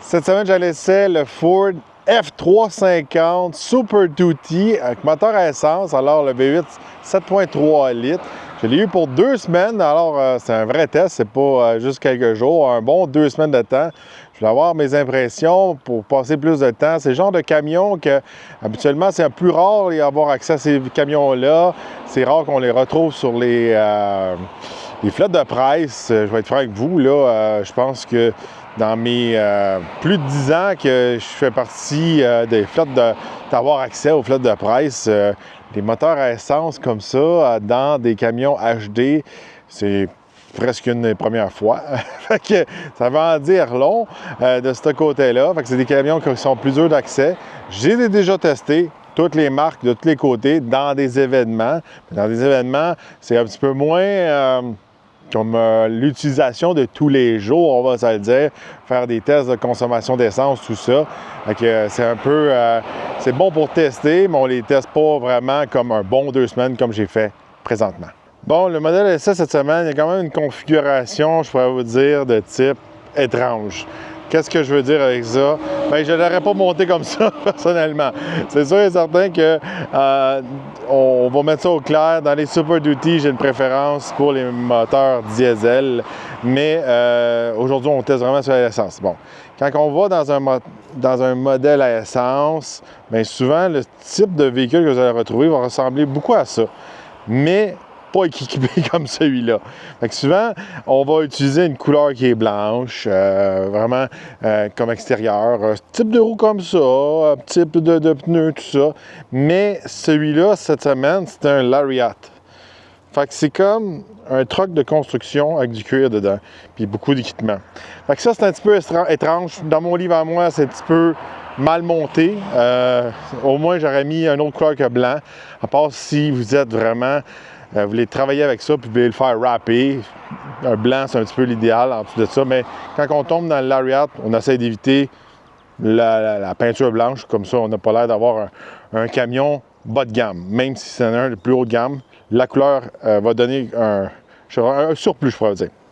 Cette semaine, j'ai laissé le Ford F350 Super Duty avec moteur à essence, alors le V8 7.3 litres. Je l'ai eu pour 2 semaines, alors c'est un vrai test, c'est pas juste quelques jours, un bon 2 semaines de temps. Je vais avoir mes impressions pour passer plus de temps. C'est le genre de camion que, habituellement, c'est plus rare d'avoir accès à ces camions-là. C'est rare qu'on les retrouve sur les flottes de presse. Je vais être franc avec vous, là, je pense que dans mes plus de 10 ans que je fais partie des flottes d'avoir accès aux flottes de presse, des moteurs à essence comme ça, dans des camions HD, c'est presque une des premières fois. Fait que ça va en dire long de ce côté-là. Fait que c'est des camions qui sont plus durs d'accès. Je les ai déjà testés, toutes les marques de tous les côtés, dans des événements. Dans des événements, c'est un petit peu moins comme l'utilisation de tous les jours, on va se le dire, faire des tests de consommation d'essence, tout ça. C'est un peu, c'est bon pour tester, mais on ne les teste pas vraiment comme un bon 2 semaines comme j'ai fait présentement. Bon, le modèle essai cette semaine, il y a quand même une configuration, je pourrais vous dire, de type étrange. Qu'est-ce que je veux dire avec ça? Bien, je ne l'aurais pas monté comme ça, personnellement. C'est sûr et certain que on va mettre ça au clair. Dans les Super Duty, j'ai une préférence pour les moteurs diesel, mais aujourd'hui, on teste vraiment sur l'essence. Bon, quand on va dans un modèle à essence, bien souvent, le type de véhicule que vous allez retrouver va ressembler beaucoup à ça. Mais pas équipé comme celui-là. Fait que souvent, on va utiliser une couleur qui est blanche, vraiment comme extérieur, type de roue comme ça, type de pneus, tout ça. Mais celui-là, cette semaine, c'est un Lariat. Fait que c'est comme un truck de construction avec du cuir dedans, puis beaucoup d'équipement. Fait que ça, c'est un petit peu étrange. Dans mon livre à moi, c'est un petit peu mal monté. Au moins, j'aurais mis un autre couleur que blanc, à part si vous êtes vraiment vous voulez travailler avec ça, puis vous voulez le faire wrapper. Un blanc, c'est un petit peu l'idéal en dessous de ça, mais quand on tombe dans le Lariat, on essaie d'éviter la peinture blanche, comme ça, on n'a pas l'air d'avoir un camion bas de gamme. Même si c'est un de plus haut de gamme, la couleur va donner un surplus, je pourrais dire.